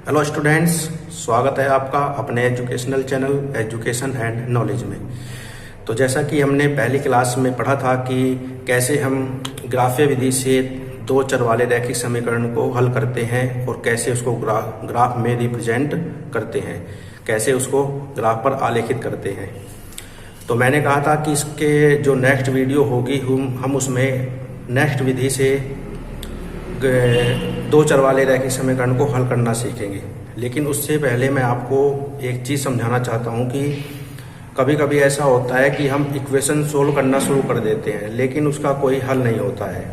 Hello students, स्वागत है आपका अपने educational channel education and knowledge में। तो जैसा कि हमने पहली क्लास में पढ़ा था कि कैसे हम ग्राफ्य विधि से दो चर वाले रैखिक समीकरण को हल करते हैं और कैसे उसको ग्राफ में रिप्रेजेंट करते हैं, कैसे उसको ग्राफ पर आलेखित करते हैं। तो मैंने कहा था कि इसके जो नेक्स्ट वीडियो होगी हम उसमें नेक्स्ट विधि से दो चर वाले रैखिक समीकरण को हल करना सीखेंगे। लेकिन उससे पहले मैं आपको एक चीज़ समझाना चाहता हूँ कि कभी कभी ऐसा होता है कि हम इक्वेशन सोल्व करना शुरू कर देते हैं लेकिन उसका कोई हल नहीं होता है,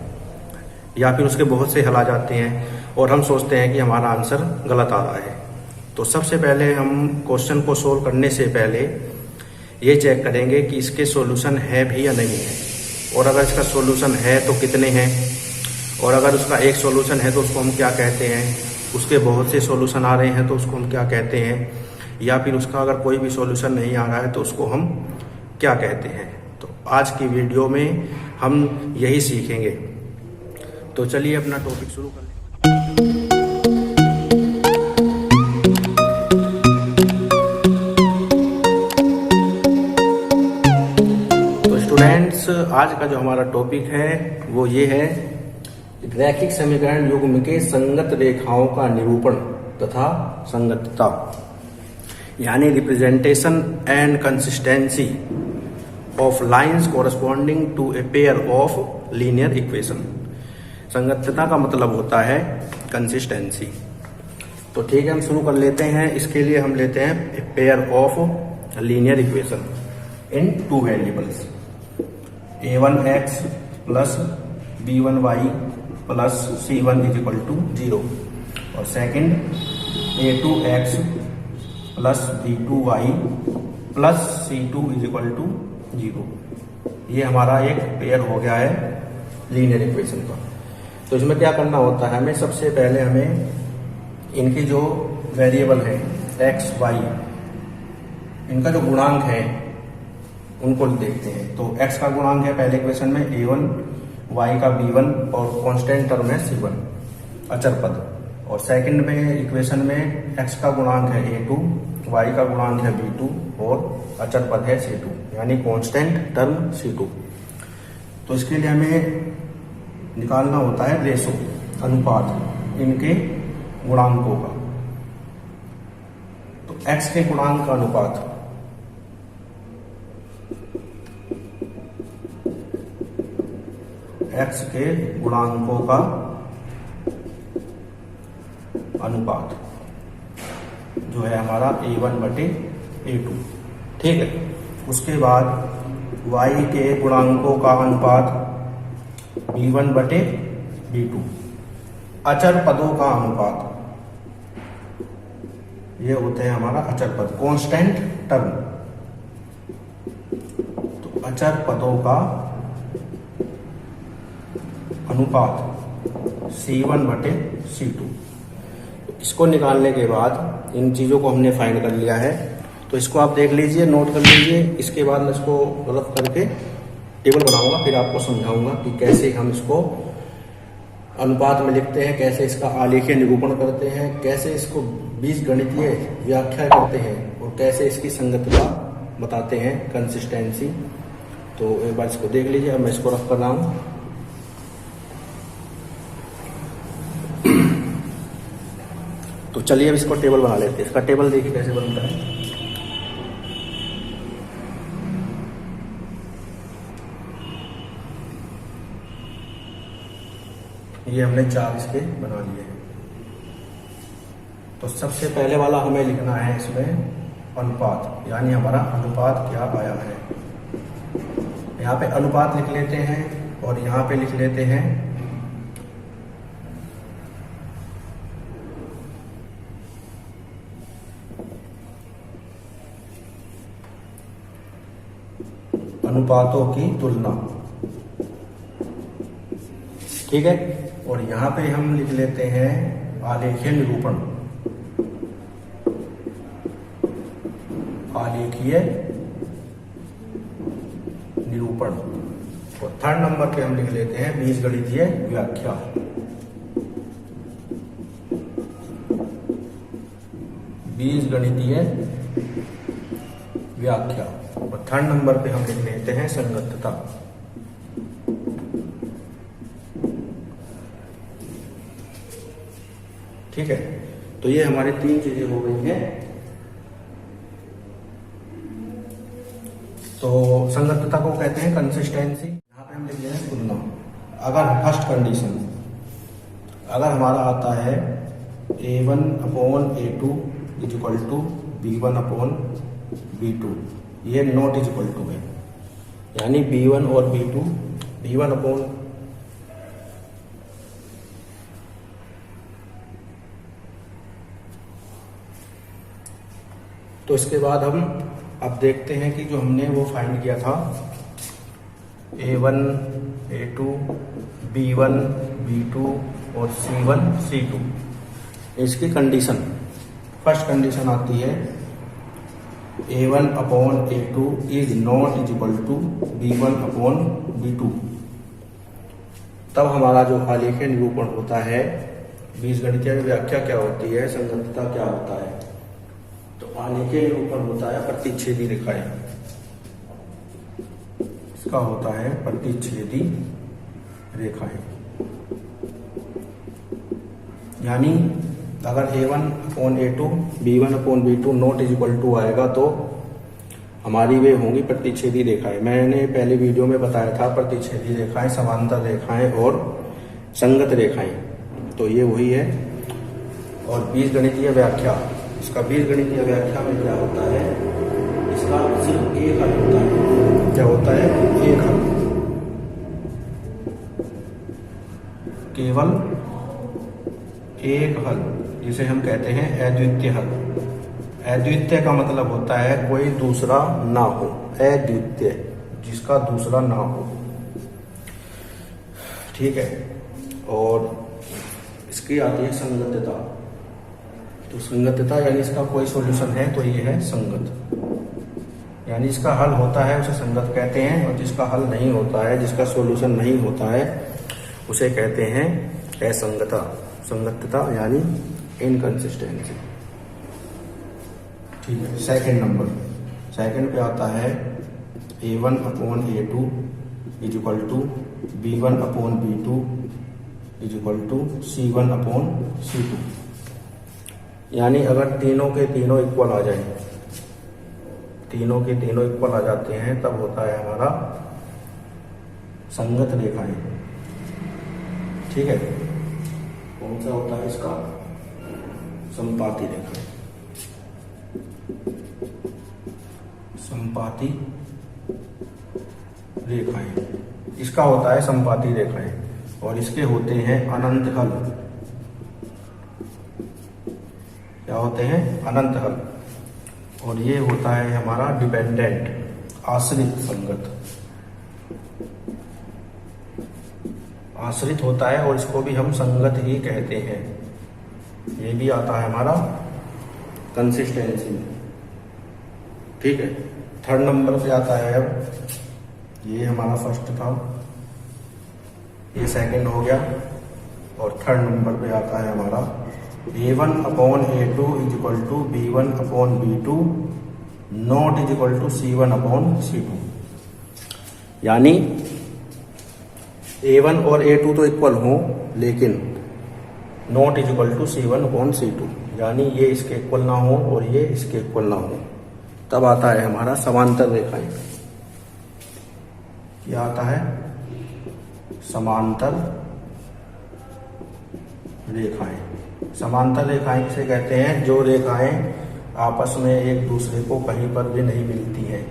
या फिर उसके बहुत से हल आ जाते हैं और हम सोचते हैं कि हमारा आंसर गलत आ रहा है। तो सबसे पहले हम क्वेश्चन को सोल्व करने से पहले ये चेक करेंगे कि इसके सॉल्यूशन है भी या नहीं है, और अगर इसका सॉल्यूशन है तो कितने हैं, और अगर उसका एक सॉल्यूशन है तो उसको हम क्या कहते हैं, उसके बहुत से सॉल्यूशन आ रहे हैं तो उसको हम क्या कहते हैं, या फिर उसका अगर कोई भी सॉल्यूशन नहीं आ रहा है तो उसको हम क्या कहते हैं। तो आज की वीडियो में हम यही सीखेंगे। तो चलिए अपना टॉपिक शुरू कर लें। तो स्टूडेंट्स, आज का जो हमारा टॉपिक है वो ये है रैखिक समीकरण युग्म के संगत रेखाओं का निरूपण तथा संगतता, यानी representation and consistency of lines corresponding to a pair of linear equation. संगतता का मतलब होता है कंसिस्टेंसी। तो ठीक है, हम शुरू कर लेते हैं। इसके लिए हम लेते हैं a pair of linear equation in two variables, a1x plus b1y plus c1 is equal to 0, और second a2x plus b2y plus c2 is equal to 0। ये हमारा एक पेयर हो गया है लीनियर इक्वेशन का। तो इसमें क्या करना होता है, हमें सबसे पहले हमें इनकी जो वेरिएबल है x y, इनका जो गुणांक है उनको देखते हैं। तो x का गुणांक है पहले इक्वेशन में a1, y का b1 और कांस्टेंट टर्म है c1 अचर पद, और सेकंड में इक्वेशन में x का गुणांक है a2, y का गुणांक है b2 और अचर पद है c2 यानी कांस्टेंट टर्म c2। तो इसके लिए हमें निकालना होता है रेशो, अनुपात इनके गुणांकों का। तो x के गुणांक का अनुपात x के गुणांकों का अनुपात जो है हमारा a1 बटे a2, ठीक है। उसके बाद y के गुणांकों का अनुपात b1 बटे b2, अचर पदों का अनुपात ये होते हैं हमारा अचर पद कांस्टेंट टर्म, तो अचर पदों का अनुपात c1 बटे c2। इसको निकालने के बाद इन चीज़ों को हमने फाइंड कर लिया है। तो इसको आप देख लीजिए, नोट कर लीजिए। इसके बाद मैं इसको रफ करके टेबल बनाऊंगा, फिर आपको समझाऊंगा कि कैसे हम इसको अनुपात में लिखते हैं, कैसे इसका आलेखीय निरूपण करते हैं, कैसे इसको बीजगणितीय व्याख्या करते हैं और कैसे इसकी संगतता बताते हैं, कंसिस्टेंसी। तो एक बार इसको देख लीजिए। अब मैं इसको रफ कर रहा हूँ। तो चलिए अब इसको टेबल बना लेते हैं। इसका टेबल देखिए कैसे बनता है। ये हमने 4 इसके बना लिए हैं। तो सबसे पहले वाला हमें लिखना है इसमें अनुपात, यानी हमारा अनुपात क्या आया है। यहाँ पे अनुपात लिख लेते हैं और यहाँ पे लिख लेते हैं अनुपातों की तुलना, ठीक है। और यहां पे हम लिख लेते हैं आलेखीय निरूपण, आलेखीय निरूपण। और थर्ड नंबर पे हम लिख लेते हैं बीजगणितीय व्याख्या। बीजगणितीय व्याख्या। और थर्ड नंबर पे हम लिख लेते हैं संगतता। ठीक है, तो ये हमारी तीन चीजें हो गई हैं। तो संगतता को कहते हैं कंसिस्टेंसी। यहाँ पे हम लिख रहे हैं तुलना। अगर फर्स्ट कंडीशन अगर हमारा आता है A1/A2 = B1/B2, ये नॉट इक्वल टू है, यानी B1 और B2 B1 तो इसके बाद हम अब देखते हैं कि जो हमने वो फाइंड किया था A1 A2 B1 B2 और C1 C2, इसकी कंडीशन फर्स्ट कंडीशन आती है A1/A2 is not equal to B1/B2। तब हमारा जो आलेखीय निरूपण होता है, बीजगणितीय व्याख्या क्या होती है, संगतता क्या होता है। तो आलेखीय निरूपण होता है प्रतिच्छेदी रेखाएं। इसका होता है प्रतिच्छेदी रेखाएं, यानी अगर A1/A2 B1/B2 not equal to आएगा तो हमारी वे होंगी प्रतिच्छेदी रेखाएं। मैंने पहले वीडियो में बताया था प्रतिच्छेदी रेखाएं, समांतर रेखाएं और संगत रेखाएं, तो ये वही है। और बीजगणितीय व्याख्या, इसका बीजगणितीय व्याख्या में क्या होता है, इसका सिर्फ एक हल होता है। क्या होता है? एक हल, केवल एक हल, जिसे हम कहते हैं अद्वितीय हल। अद्वितीय का मतलब होता है कोई दूसरा ना हो, अद्वितीय जिसका दूसरा ना हो। ठीक है, और इसकी आती है संगतता। तो संगतता यानी इसका कोई सॉल्यूशन है तो ये है संगत, यानी इसका हल होता है उसे संगत कहते हैं, और जिसका हल नहीं होता है, जिसका सॉल्यूशन नहीं होता है, उसे कहते हैं असंगतता। संगतता यानी इनकंसिस्टेंसी। ठीक है, सेकंड नंबर, सेकंड पे आता है A1/A2 = B1/B2 = C1/C2, यानी अगर तीनों के तीनों इक्वल आ जाए, तीनों के तीनों इक्वल आ जाते हैं, तब होता है हमारा संगत रेखाएं। ठीक है, कौन सा होता है इसका? समपाती रेखाएं। समपाती रेखाएं, इसका होता है समपाती रेखाएं, और इसके होते हैं अनंत हल। क्या होते हैं? अनंत हल। और ये होता है हमारा डिपेंडेंट, आश्रित संगत, आश्रित होता है, और इसको भी हम संगत ही कहते हैं। ये भी आता है हमारा कंसिस्टेंसी में। ठीक है, थर्ड नंबर पे आता है, अब ये हमारा फर्स्ट था, ये सेकंड हो गया, और थर्ड नंबर पे आता है हमारा A1/A2 = B1/B2 नॉट = C1/C2, यानी A1 और A2 तो इक्वल हो, लेकिन नॉट = C1/C2, यानी ये इसके इक्वल ना हो और ये इसके इक्वल ना हो। तब आता है हमारा समांतर रेखाएं। क्या आता है? समांतर रेखाएं। समांतर रेखाएं किसे कहते हैं? जो रेखाएं आपस में एक दूसरे को कहीं पर भी नहीं मिलती हैं,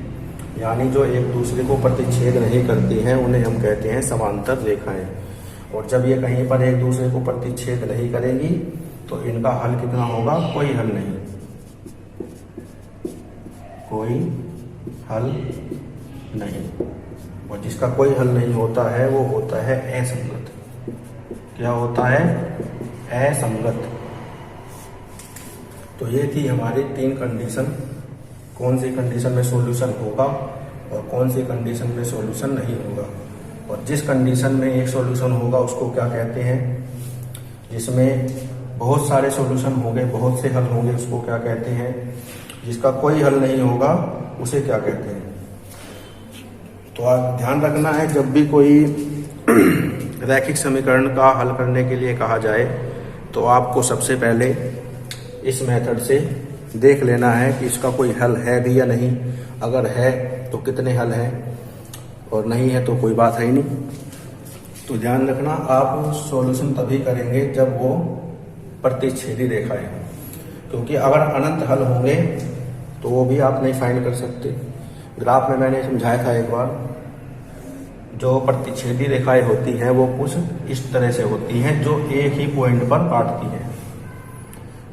यानी जो एक दूसरे को प्रतिच्छेद नहीं करती हैं, उन्हें हम कहते हैं समांतर रेखाएं। और जब ये कहीं पर एक दूसरे को प्रतिच्छेद नहीं करेंगी तो इनका हल कितना होगा? कोई हल नहीं, कोई हल नहीं। और जिसका कोई हल नहीं होता है वो होता है असंगत। क्या होता है? असंगत। तो ये थी हमारी तीन कंडीशन, कौन सी कंडीशन में सॉल्यूशन होगा और कौन सी कंडीशन में सॉल्यूशन नहीं होगा। और जिस कंडीशन में एक सॉल्यूशन होगा उसको क्या कहते हैं? जिसमें बहुत सारे सॉल्यूशन होंगे, बहुत से हल होंगे, उसको क्या कहते हैं, जिसका कोई हल नहीं होगा उसे क्या कहते हैं। तो आप ध्यान रखना है, जब भी कोई रैखिक समीकरण का हल करने के लिए कहा जाए तो आपको सबसे पहले इस मेथड से देख लेना है कि इसका कोई हल है भी या नहीं। अगर है तो कितने हल हैं, और नहीं है तो कोई बात है ही नहीं। तो ध्यान रखना, आप सॉल्यूशन तभी करेंगे जब वो प्रतिच्छेदी रेखाएं हों, क्योंकि अगर अनंत हल होंगे तो वो भी आप नहीं फाइंड कर सकते। ग्राफ में मैंने समझाया था एक बार, जो प्रतिच्छेदी रेखाएं होती हैं वो कुछ इस तरह से होती हैं, जो एक ही पॉइंट पर काटती हैं।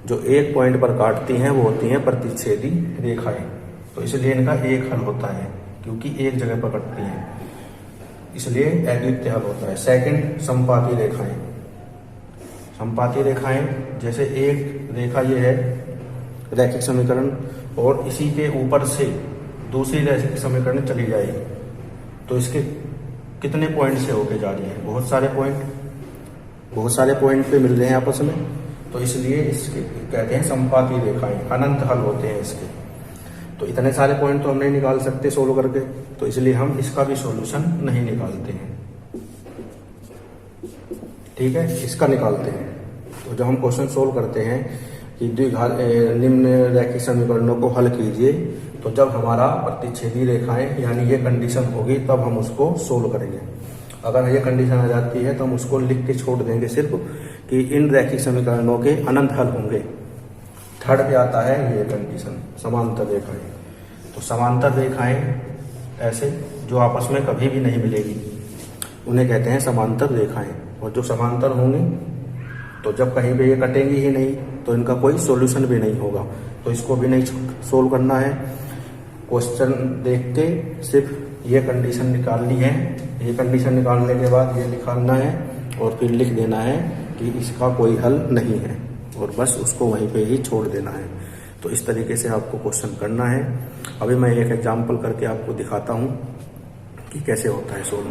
जो एक पॉइंट पर काटती हैं वो होती हैं प्रतिच्छेदी रेखाएं। तो इसलिए इनका एक हल होता है, क्योंकि एक जगह पर कटती हैं, इसलिए अद्वितीय हल होता है। सेकंड, संपाती रेखाएं। संपाती रेखाएं, जैसे एक रेखा ये है रैखिक समीकरण, और इसी के ऊपर से दूसरी रैखिक समीकरण चली जाएगी, तो इसके कितने पॉइंट से होके जा रही है, बहुत सारे पॉइंट पे मिल रहे हैं आपस में, तो इसलिए इसके कहते हैं संपाती रेखाएं, अनंत हल होते हैं इसके। तो इतने सारे पॉइंट तो हम नहीं निकाल सकते सोल्व करके, तो इसलिए हम इसका भी सॉल्यूशन नहीं निकालते हैं। ठीक है, इसका निकालते हैं। तो जब हम क्वेश्चन सोल्व करते हैं कि द्विघात निम्न रैखिक समीकरणों को हल कीजिए, तो जब हमारा प्रतिच्छेदी रेखाएं यानी ये कंडीशन होगी तब हम उसको सोल्व करेंगे। अगर ये कंडीशन आ जाती है तो हम उसको लिख के छोड़ देंगे सिर्फ कि इन रैखिक समीकरणों के अनंत हल होंगे। थर्ड पे आता है ये कंडीशन, समांतर रेखाएं। तो समांतर रेखाएं ऐसे जो आपस में कभी भी नहीं मिलेगी, उन्हें कहते हैं समांतर रेखाएं। और जो समांतर होंगी तो जब कहीं पे ये कटेंगी ही नहीं तो इनका कोई सॉल्यूशन भी नहीं होगा। तो इसको भी नहीं सोल्व करना है, क्वेश्चन देख के सिर्फ ये कंडीशन निकालनी है। ये कंडीशन निकालने के बाद ये निकालना है और फिर लिख देना है कि इसका कोई हल नहीं है, और बस उसको वहीं पे ही छोड़ देना है। तो इस तरीके से आपको क्वेश्चन करना है। अभी मैं एक एग्जाम्पल करके आपको दिखाता हूँ कि कैसे होता है सोल्व।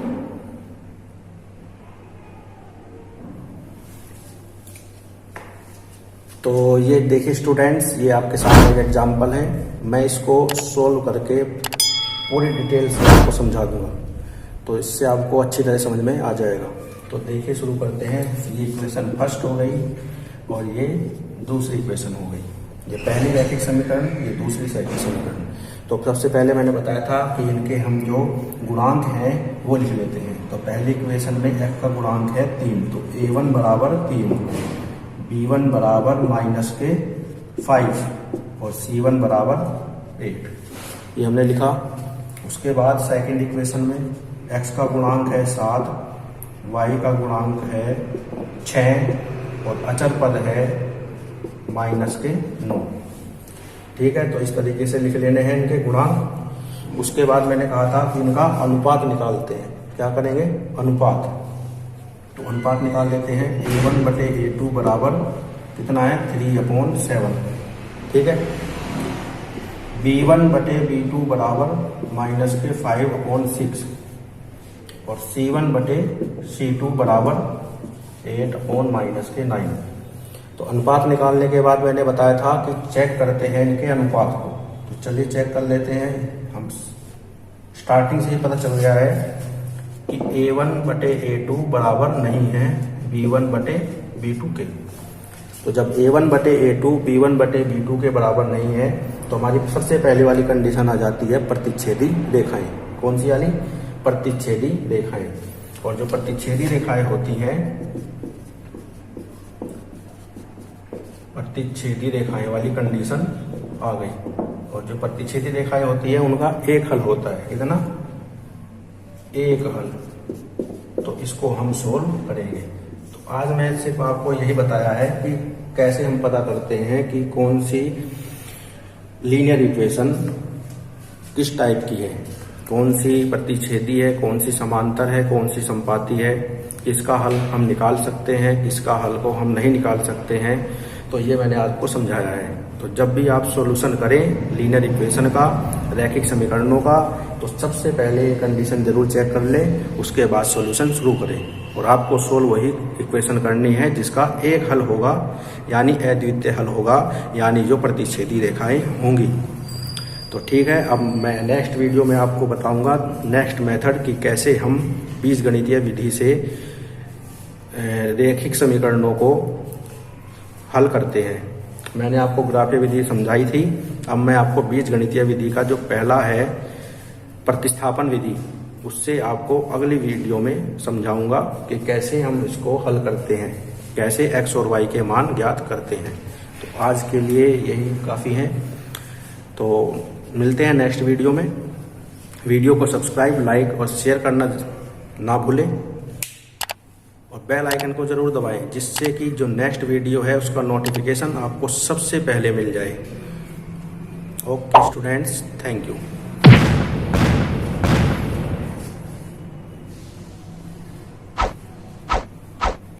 तो ये देखिए स्टूडेंट्स, ये आपके सामने एक एग्जाम्पल है। मैं इसको सोल्व करके पूरी डिटेल से आपको समझा दूंगा, तो इससे आपको अच्छी तरह समझ में आ जाएगा। तो देखिए शुरू करते हैं। ये इक्वेशन फर्स्ट हो गई और ये दूसरी इक्वेशन हो गई। ये पहली रैखिक समीकरण, ये दूसरी रैखिक समीकरण। तो सबसे पहले मैंने बताया था कि इनके हम जो गुणांक हैं वो लिख लेते हैं। तो पहली इक्वेशन में f का गुणांक है 3, तो a1 बराबर 3, b1 बराबर -5 और c1 बराबर 8, ये हमने लिखा। उसके बाद सेकंड इक्वेशन में x का गुणांक है 7, y का गुणांक है 6 और अचर पद है -9। ठीक है, तो इस तरीके से लिख लेने हैं इनके गुणांक। उसके बाद मैंने कहा था कि इनका अनुपात निकालते हैं। क्या करेंगे? अनुपात। तो अनुपात निकाल लेते हैं। a1 बटे a2 बराबर कितना है? 3/7। ठीक है, b1 बटे b2 बराबर -5/6 और c1 बटे c2 बराबर 8/9। तो अनुपात निकालने के बाद मैंने बताया था कि चेक करते हैं इनके अनुपात को। तो चलिए चेक कर लेते हैं। हम स्टार्टिंग से ही पता चल गया है कि a1 बटे a2 बराबर नहीं है b1 बटे b2 के। तो जब a1 बटे a2 b1 बटे b2 के बराबर नहीं है तो हमारी सबसे पहले वाली कंडीशन आ जाती है प्रतिच्छेदी रेखाएं। कौन सी वाली? प्रतिच्छेदी रेखाएं। और जो प्रतिच्छेदी रेखाएं होती हैं, प्रतिच्छेदी रेखाएं वाली कंडीशन आ गई। और जो प्रतिच्छेदी रेखाएं होती है उनका एक हल होता है। कितना? एक हल। तो इसको हम सोल्व करेंगे। तो आज मैं सिर्फ आपको यही बताया है कि कैसे हम पता करते हैं कि कौन सी लीनियर इक्वेशन किस टाइप की है, कौन सी प्रतिच्छेदी है, कौन सी समांतर है, कौन सी संपाती है, किसका हल हम निकाल सकते हैं, किसका हल को हम नहीं निकाल सकते हैं, तो ये मैंने आपको समझाया है। तो जब भी आप सॉल्यूशन करें लीनियर इक्वेशन का, रैखिक समीकरणों का, तो सबसे पहले कंडीशन जरूर चेक कर लें, उसके बाद सॉल्यूशन शुरू करें। और आपको सोल्व वही इक्वेशन करनी है जिसका एक हल होगा, यानी अद्वितीय हल होगा, यानी जो प्रतिच्छेदी रेखाएं होंगी। तो ठीक है, अब मैं नेक्स्ट वीडियो में आपको बताऊंगा नेक्स्ट मेथड कि कैसे हम बीजगणितीय विधि से रैखिक समीकरणों को हल करते हैं। मैंने आपको ग्राफीय विधि समझाई थी, अब मैं आपको बीजगणितीय विधि का जो पहला है प्रतिस्थापन विधि, उससे आपको अगली वीडियो में समझाऊंगा कि कैसे हम इसको हल करते हैं, कैसे x और y के मान ज्ञात करते हैं। तो आज के लिए यही काफ़ी है, तो मिलते हैं नेक्स्ट वीडियो में। वीडियो को सब्सक्राइब, लाइक और शेयर करना ना भूलें और बेल आइकन को जरूर दबाएं, जिससे कि जो नेक्स्ट वीडियो है उसका नोटिफिकेशन आपको सबसे पहले मिल जाए। Okay students, thank you.